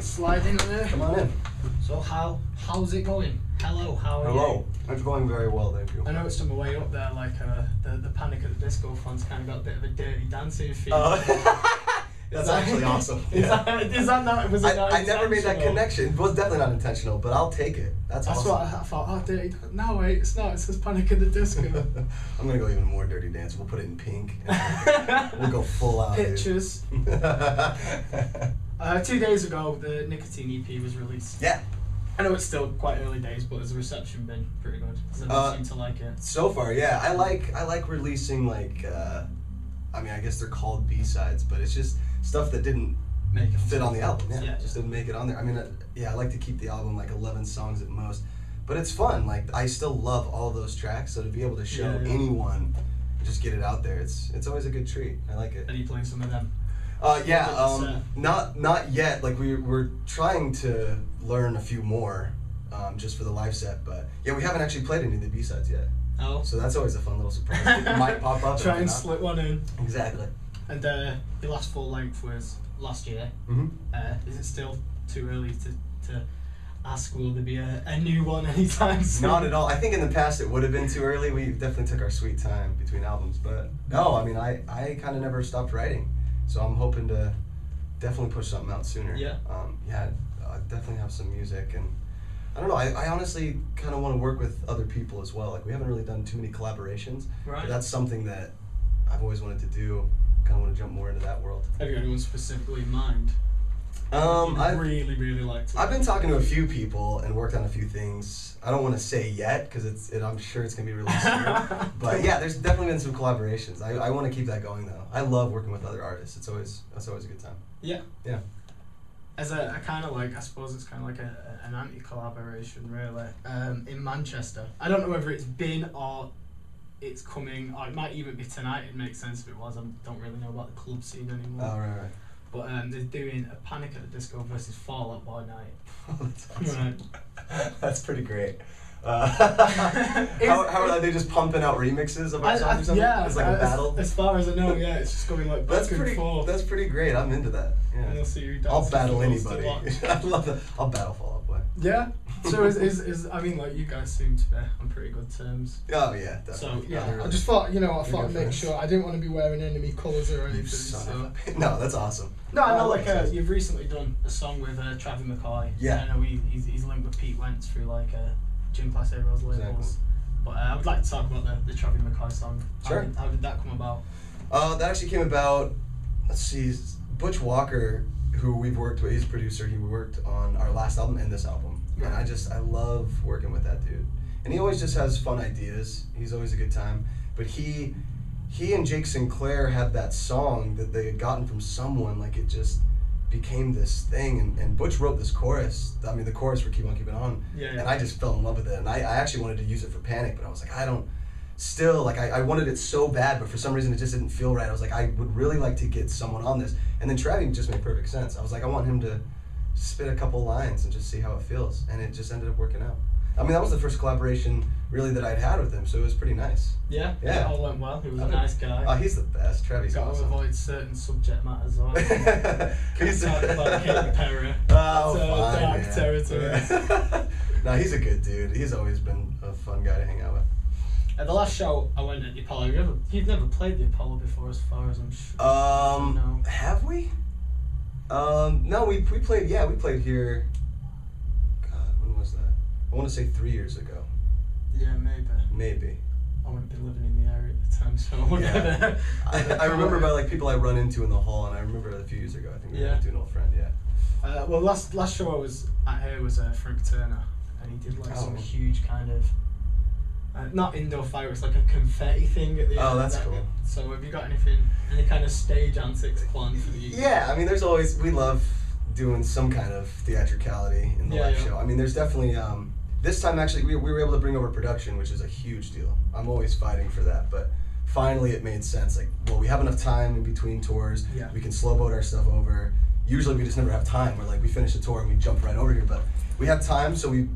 Slide in there. Come on in. So how's it going? Hello, how are you? Hello. It's going very well, thank you. I noticed on my way up there, like the Panic at the Disco fans kind of got a bit of a dirty dancing feel. That's actually awesome. Is that not? Was it not I never made that intentional? connection. It was definitely not intentional, but I'll take it. That's awesome. what I thought. Oh, dirty. No, wait, it's not. It says Panic at the Disco. I'm gonna go even more dirty dance. We'll put it in pink. And we'll go full out. Pictures. 2 days ago, the Nicotine EP was released. Yeah. I know it's still quite early days, but has the reception been pretty good? Does everyone seem to like it? So far, yeah. I like releasing like I mean, I guess they're called B-sides, but it's just stuff that didn't Make it fit on the album. Yeah, yeah. Just didn't make it on there. I mean, I like to keep the album like 11 songs at most, but it's fun. Like I still love all those tracks, so to be able to show anyone, just get it out there, it's always a good treat. I like it. Are you playing some of them? Not yet. Like we're trying to learn a few more, just for the live set. But yeah, we haven't actually played any of the B-sides yet. Oh. So that's always a fun little surprise. It might pop up. Try and slip one in. Exactly. And your last full length was last year. Mm-hmm. Is it still too early to ask? Will there be a new one anytime soon? Not at all. I think in the past it would have been too early. We definitely took our sweet time between albums. But no, I mean I kind of never stopped writing. So I'm hoping to definitely push something out sooner. Yeah. I definitely have some music, and I don't know. I honestly kind of want to work with other people as well. Like we haven't really done too many collaborations. Right. But that's something that I've always wanted to do. Kind of want to jump more into that world. Have you got anyone specifically in mind? I really like to. I've been talking to a few people and worked on a few things. I don't want to say yet because I'm sure it's gonna be released soon. But yeah, there's definitely been some collaborations. I want to keep that going though. I love working with other artists. That's always a good time. Yeah. Yeah. As a kind of like, I suppose it's kind of like an anti-collaboration really. In Manchester, I don't know whether it's been or it's coming, or it might even be tonight. It makes sense if it was. I don't really know about the club scene anymore. Oh right. But they're doing a Panic at the Disco versus Fall Out Boy night. Oh, that's awesome. Right. That's pretty great. How are they just pumping out remixes of our songs or something? Yeah, it's like a battle. As far as I know, yeah, it's just going like back and forth. That's pretty great. I'm into that. Yeah. And you'll see who dances I'll battle the most anybody. to watch. I love that. I'll battle Fall Out Boy. Yeah. So is I mean, like, you guys seem to be on pretty good terms. Oh yeah, definitely. So yeah, really, I just thought, I thought I'd make friends. sure. I didn't want to be wearing enemy colours or anything. No, that's awesome. No, I know. Like You've recently done a song with Travis McCoy. Yeah. I know he's linked with Pete Wentz through like Gym Class Heroes labels. Exactly. But I would like to talk about the Travis McCoy song. Sure. How did that come about? That actually came about. Let's see, Butch Walker, who we've worked with, he's a producer. He worked on our last album and this album, and I love working with that dude. And he always just has fun ideas. He's always a good time. But he and Jake Sinclair had that song that they had gotten from someone. Like it just became this thing, and Butch wrote this chorus. I mean, the chorus for Keep On Keeping On. Yeah. And I just fell in love with it. And I actually wanted to use it for Panic, but I was like, I wanted it so bad, but for some reason it just didn't feel right. I was like, I would really like to get someone on this. And then Travis just made perfect sense. I was like, I want him to spit a couple lines and just see how it feels. And it just ended up working out. I mean, that was the first collaboration really that I'd had with him, so it was pretty nice. Yeah. Yeah. It all went well. He was a nice guy. Oh, he's the best. Travis. Got to awesome. avoid certain subject matters. Or He's talk about Katy Perry. Oh, That's fine, dark man. territory. Yeah. No, he's a good dude. He's always been a fun guy to hang out with. At the last show I went at the Apollo. You've never played the Apollo before, as far as I'm sure. No. Have we? No, we played. Yeah, we played here. God, when was that? I want to say 3 years ago. Yeah, maybe. Maybe. I wouldn't have been living in the area at the time, so I wouldn't have. I remember by like people I run into in the hall, and I remember a few years ago. I think we were to an old friend. Yeah. Well, last show I was at here was Frank Turner, and he did like some huge kind of. Not indoor fire, it's like a confetti thing at the end. Oh, that's cool. So have you got any kind of stage antics planned for the evening? Yeah, I mean, we love doing some kind of theatricality in the live show. I mean, there's definitely, this time actually we were able to bring over production, which is a huge deal. I'm always fighting for that, but finally it made sense. Like, well, we have enough time in between tours, we can slow boat our stuff over. Usually we just never have time, where like we finish a tour and we jump right over here, but we have time, so we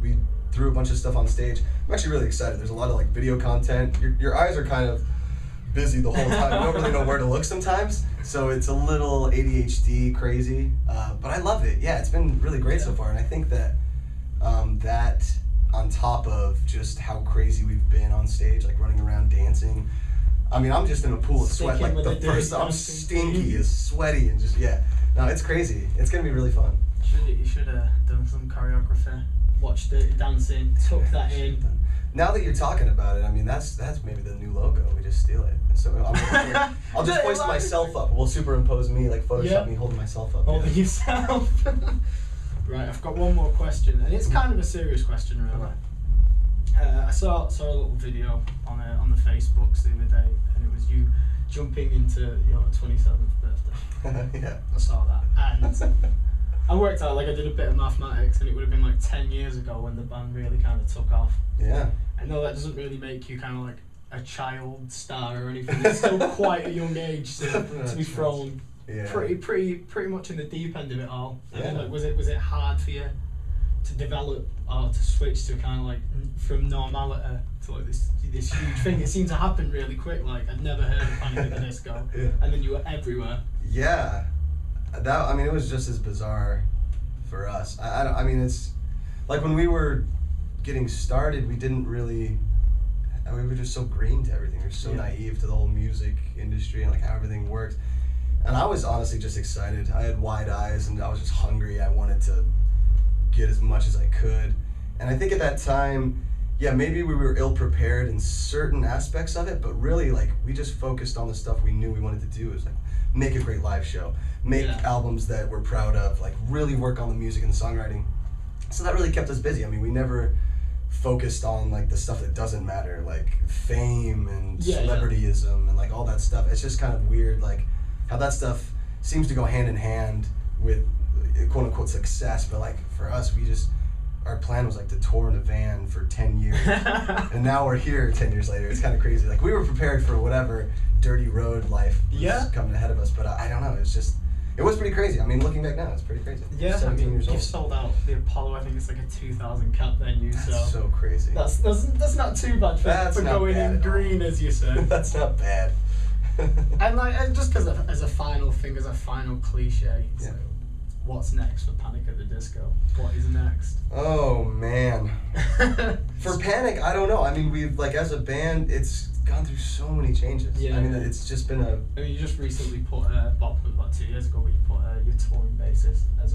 threw a bunch of stuff on stage. I'm actually really excited. There's a lot of like video content. Your eyes are kind of busy the whole time. You don't really know where to look sometimes. So it's a little ADHD crazy. But I love it. Yeah, it's been really great so far. And I think that that on top of just how crazy we've been on stage, like running around dancing. I mean, I'm just in a pool of sweat. Like the first, I'm stinky, is sweaty, and just no, it's crazy. It's gonna be really fun. You should have done some choreography. Watched it dancing, took that in. Now that you're talking about it, I mean that's maybe the new logo. We just steal it. So I'll just hoist myself up. We'll superimpose me, like Photoshop me holding myself up. Holding yourself. Right, I've got one more question, and it's kind of a serious question, really. I saw a little video on the Facebooks the other day, and it was you jumping into your 27th birthday. Yeah. I saw that, and I worked out, like, I did a bit of mathematics, and it would have been like 10 years ago when the band really kind of took off. Yeah. I know that doesn't really make you kind of like a child star or anything. It's still quite a young age to be thrown pretty much in the deep end of it all. I mean, like, was it hard for you to develop or to switch to kind of like from normality to like this huge thing? It seemed to happen really quick. Like, I'd never heard of Panic at the Disco, and then you were everywhere. Yeah, I mean, it was just as bizarre for us. I mean, it's like when we were getting started, we didn't really. We were just so green to everything. We were so naive to the whole music industry and like how everything works. And I was honestly just excited. I had wide eyes and I was just hungry. I wanted to get as much as I could. And I think at that time, maybe we were ill-prepared in certain aspects of it, but really, like, we just focused on the stuff we knew we wanted to do. It was like, make a great live show, make albums that we're proud of, like, really work on the music and the songwriting. So that really kept us busy. I mean, we never focused on, like, the stuff that doesn't matter, like fame and celebrityism and, like, all that stuff. It's just kind of weird, like, how that stuff seems to go hand in hand with quote-unquote success, but like for us, our plan was like to tour in a van for 10 years and now we're here 10 years later. It's kind of crazy. Like, we were prepared for whatever dirty road life was coming ahead of us, but I don't know, it was pretty crazy. I mean, looking back now, it's pretty crazy. 17 years old. You've sold out the Apollo. I think it's like a 2,000 cap venue. That's so crazy. That's not too bad for going in green, as you said. That's not bad. And like, just because as a final thing, as a final cliche, so what's next for Panic at the Disco? What is next? Oh man. For Panic, I don't know. I mean, we've, like, as a band, it's gone through so many changes. I mean, it's just been you just recently put about 2 years ago, but you put your touring bassist as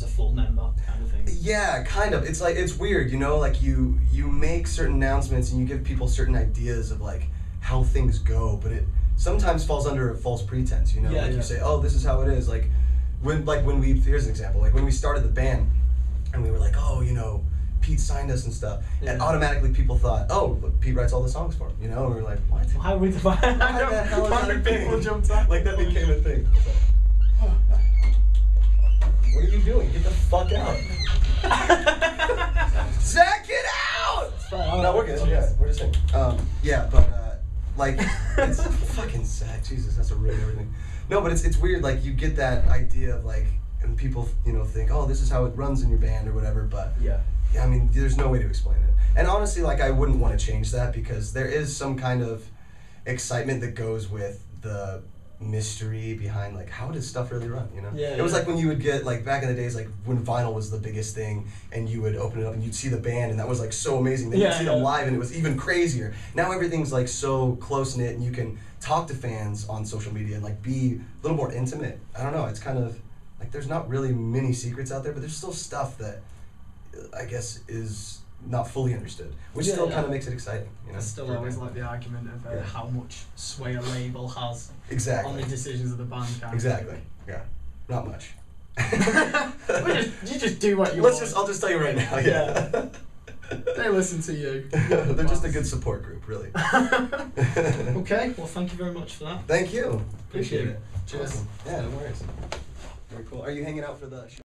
a full member kind of thing. Yeah, kind of. It's like, it's weird, you know, like you make certain announcements and you give people certain ideas of like how things go, but it sometimes falls under a false pretense, you know? You say, oh, this is how it is. Like when here's an example, like when we started the band and we were like, oh, you know, Pete signed us and stuff, and automatically people thought, oh, look, Pete writes all the songs for him, you know? And we were like, what? Why the hell is that a thing? People jumped up. Like, that became a thing. What are you doing? Get the fuck out. Zach, get out! No, we're good. Yeah, we're just saying. Like, it's fucking Zach. Jesus, that's a ruin everything. No, but it's weird. Like, you get that idea of like, and people, you know, think, oh, this is how it runs in your band or whatever. But I mean, there's no way to explain it. And honestly, like, I wouldn't want to change that because there is some kind of excitement that goes with the mystery behind, like, how does stuff really run, you know? It was like when you would get, like, back in the days, like when vinyl was the biggest thing and you would open it up and you'd see the band and that was like so amazing. Then you'd see them live and it was even crazier. Now everything's like so close knit and you can talk to fans on social media and like be a little more intimate. I don't know, it's kind of like there's not really many secrets out there, but there's still stuff that I guess is not fully understood, which still kind of makes it exciting. You know, I still always like the argument of how much sway a label has on the decisions of the band. Exactly. Yeah, not much. You just do what you want. I'll just tell you right now. Yeah. They listen to you. They're just a good support group, really. Okay. Well, thank you very much for that. Thank you. Appreciate it. Cheers. Awesome. Yeah, no worries. Very cool. Are you hanging out for the show?